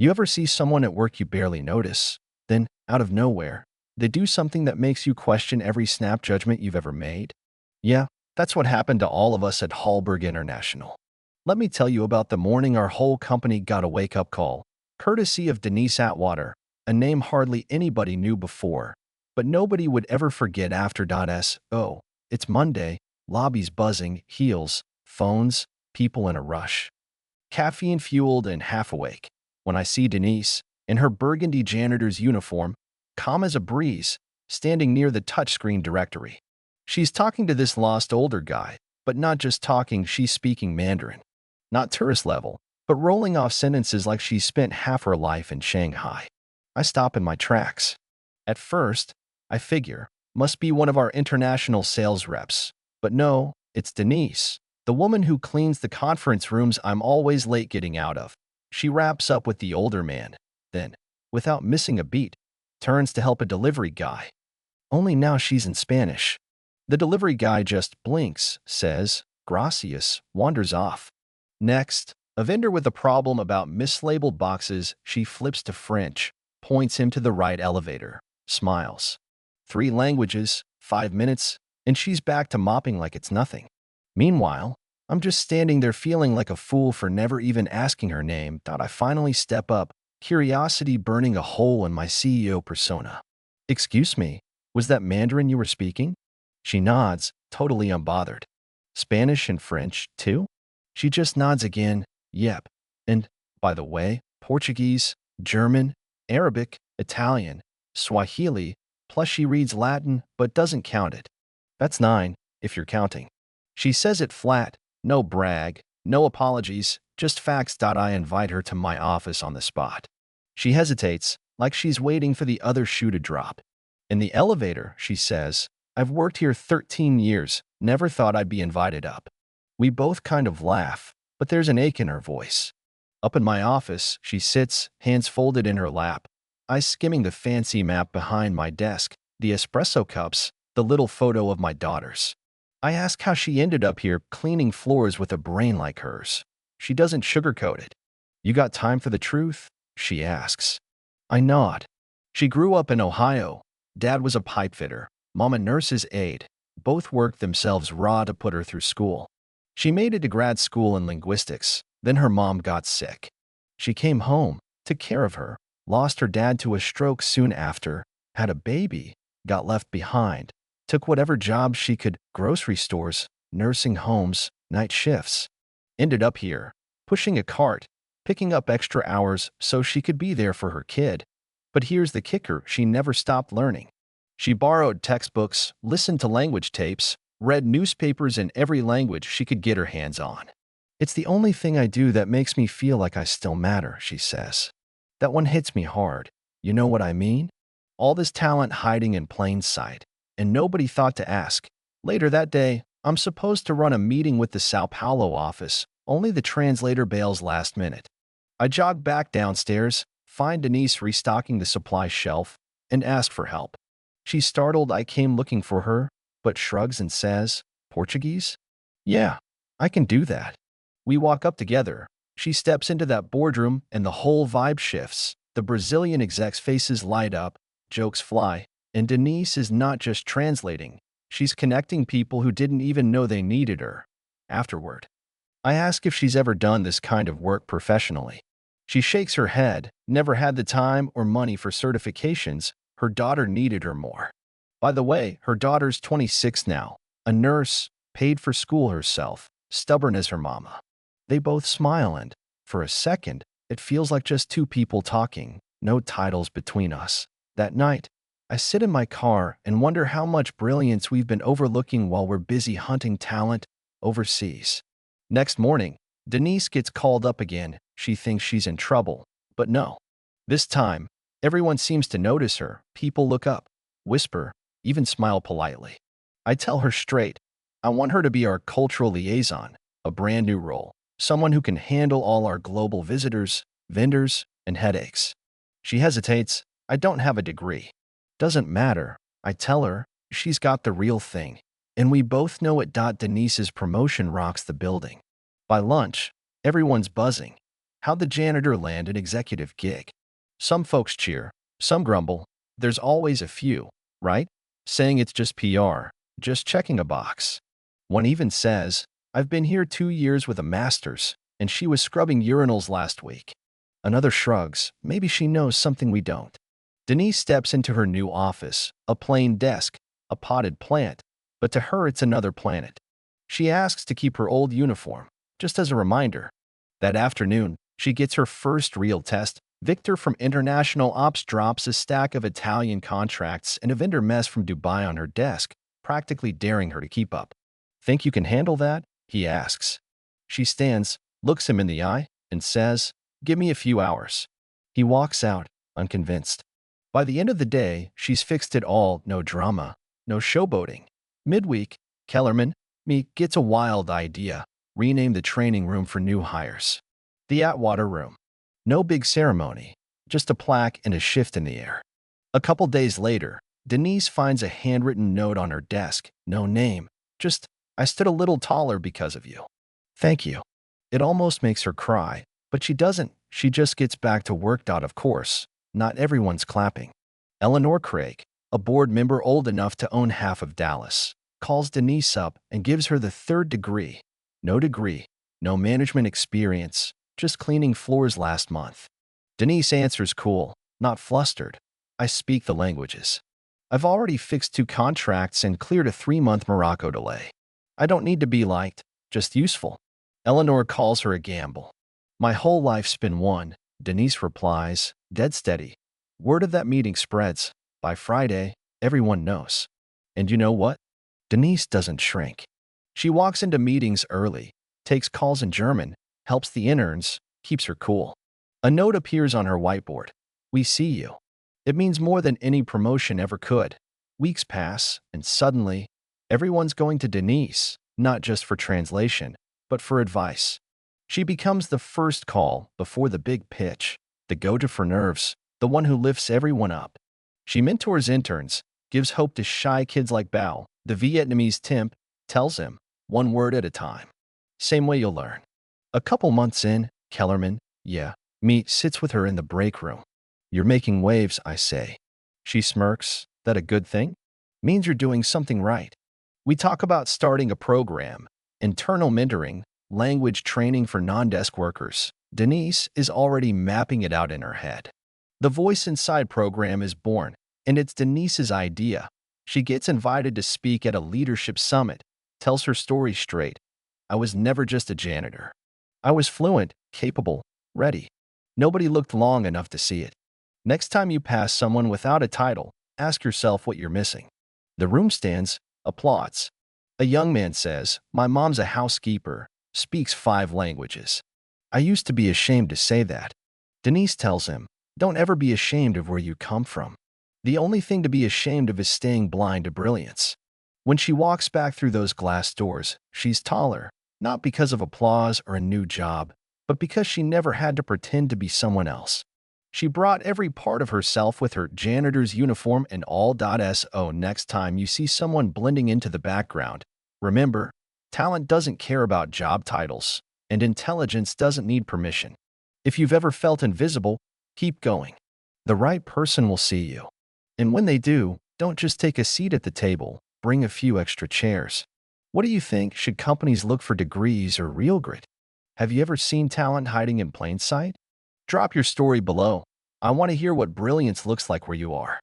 You ever see someone at work you barely notice, then, out of nowhere, they do something that makes you question every snap judgment you've ever made? Yeah, that's what happened to all of us at Hallberg International. Let me tell you about the morning our whole company got a wake-up call, courtesy of Denise Atwater, a name hardly anybody knew before, but nobody would ever forget after. Oh, it's Monday, lobbies buzzing, heels, phones, people in a rush. Caffeine-fueled and half-awake. When I see Denise, in her burgundy janitor's uniform, calm as a breeze, standing near the touchscreen directory. She's talking to this lost older guy, but not just talking, she's speaking Mandarin. Not tourist level, but rolling off sentences like she's spent half her life in Shanghai. I stop in my tracks. At first, I figure, must be one of our international sales reps. But no, it's Denise, the woman who cleans the conference rooms I'm always late getting out of. She wraps up with the older man, then, without missing a beat, turns to help a delivery guy. Only now she's in Spanish. The delivery guy just blinks, says, "Gracias," wanders off. Next, a vendor with a problem about mislabeled boxes, she flips to French, points him to the right elevator, smiles. 3 languages, 5 minutes, and she's back to mopping like it's nothing. Meanwhile, I'm just standing there feeling like a fool for never even asking her name. I finally step up, curiosity burning a hole in my CEO persona. "Excuse me, was that Mandarin you were speaking?" She nods, totally unbothered. "Spanish and French, too?" She just nods again, "Yep. And, by the way, Portuguese, German, Arabic, Italian, Swahili, plus she reads Latin but doesn't count it. That's 9, if you're counting." She says it flat, no brag, no apologies, just facts. I invite her to my office on the spot. She hesitates, like she's waiting for the other shoe to drop. In the elevator, she says, "I've worked here 13 years, never thought I'd be invited up." We both kind of laugh, but there's an ache in her voice. Up in my office, she sits, hands folded in her lap, eyes skimming the fancy map behind my desk, the espresso cups, the little photo of my daughters. I ask how she ended up here cleaning floors with a brain like hers. She doesn't sugarcoat it. "You got time for the truth?" she asks. I nod. She grew up in Ohio. Dad was a pipe fitter, Mom a nurse's aide. Both worked themselves raw to put her through school. She made it to grad school in linguistics. Then her mom got sick. She came home, took care of her, lost her dad to a stroke soon after, had a baby, got left behind, took whatever jobs she could, grocery stores, nursing homes, night shifts. Ended up here, pushing a cart, picking up extra hours so she could be there for her kid. But here's the kicker, she never stopped learning. She borrowed textbooks, listened to language tapes, read newspapers in every language she could get her hands on. "It's the only thing I do that makes me feel like I still matter," she says. That one hits me hard. You know what I mean? All this talent hiding in plain sight, and nobody thought to ask. Later that day, I'm supposed to run a meeting with the Sao Paulo office, only the translator bails last minute. I jog back downstairs, find Denise restocking the supply shelf, and ask for help. She's startled I came looking for her, but shrugs and says, "Portuguese? Yeah, I can do that." We walk up together. She steps into that boardroom and the whole vibe shifts. The Brazilian execs' faces light up, jokes fly, and Denise is not just translating. She's connecting people who didn't even know they needed her. Afterward, I ask if she's ever done this kind of work professionally. She shakes her head, never had the time or money for certifications. Her daughter needed her more. By the way, her daughter's 26 now, a nurse, paid for school herself, stubborn as her mama. They both smile and, for a second, it feels like just two people talking, no titles between us. That night, I sit in my car and wonder how much brilliance we've been overlooking while we're busy hunting talent overseas. Next morning, Denise gets called up again. She thinks she's in trouble, but no. This time, everyone seems to notice her. People look up, whisper, even smile politely. I tell her straight, I want her to be our cultural liaison, a brand new role, someone who can handle all our global visitors, vendors, and headaches. She hesitates. I don't have a degree. Doesn't matter. I tell her, she's got the real thing. And we both know it. Denise's promotion rocks the building. By lunch, everyone's buzzing. How'd the janitor land an executive gig? Some folks cheer, some grumble. There's always a few, right? Saying it's just PR, just checking a box. One even says, I've been here 2 years with a master's, and she was scrubbing urinals last week. Another shrugs, maybe she knows something we don't. Denise steps into her new office, a plain desk, a potted plant, but to her it's another planet. She asks to keep her old uniform, just as a reminder. That afternoon, she gets her first real test. Victor from International Ops drops a stack of Italian contracts and a vendor mess from Dubai on her desk, practically daring her to keep up. Think you can handle that? He asks. She stands, looks him in the eye, and says, give me a few hours. He walks out, unconvinced. By the end of the day, she's fixed it all, no drama, no showboating. Midweek, Kellerman, me, gets a wild idea. Rename the training room for new hires. The Atwater Room. No big ceremony, just a plaque and a shift in the air. A couple days later, Denise finds a handwritten note on her desk. No name, just, I stood a little taller because of you. Thank you. It almost makes her cry, but she doesn't. She just gets back to work. Of course, not everyone's clapping. Eleanor Craig, a board member old enough to own half of Dallas, calls Denise up and gives her the third degree. No degree, no management experience, just cleaning floors last month. Denise answers cool, not flustered. I speak the languages. I've already fixed 2 contracts and cleared a 3-month Morocco delay. I don't need to be liked, just useful. Eleanor calls her a gamble. My whole life's been one, Denise replies, dead steady. Word of that meeting spreads. By Friday, everyone knows. And you know what? Denise doesn't shrink. She walks into meetings early, takes calls in German, helps the interns, keeps her cool. A note appears on her whiteboard. We see you. It means more than any promotion ever could. Weeks pass, and suddenly, everyone's going to Denise, not just for translation, but for advice. She becomes the first call before the big pitch, the go-to for nerves, the one who lifts everyone up. She mentors interns, gives hope to shy kids like Bao, the Vietnamese temp, tells him, one word at a time. Same way you'll learn. A couple months in, Kellerman, me, sits with her in the break room. You're making waves, I say. She smirks. That a good thing? Means you're doing something right. We talk about starting a program, internal mentoring, language training for non-desk workers. Denise is already mapping it out in her head. The Voice Inside program is born, and it's Denise's idea. She gets invited to speak at a leadership summit, tells her story straight. I was never just a janitor. I was fluent, capable, ready. Nobody looked long enough to see it. Next time you pass someone without a title, ask yourself what you're missing. The room stands, applauds. A young man says, my mom's a housekeeper, speaks 5 languages. I used to be ashamed to say that. Denise tells him, don't ever be ashamed of where you come from. The only thing to be ashamed of is staying blind to brilliance. When she walks back through those glass doors, she's taller, not because of applause or a new job, but because she never had to pretend to be someone else. She brought every part of herself with her, janitor's uniform and all. So next time you see someone blending into the background, remember, talent doesn't care about job titles, and intelligence doesn't need permission. If you've ever felt invisible, keep going. The right person will see you. And when they do, don't just take a seat at the table, bring a few extra chairs. What do you think? Should companies look for degrees or real grit? Have you ever seen talent hiding in plain sight? Drop your story below. I want to hear what brilliance looks like where you are.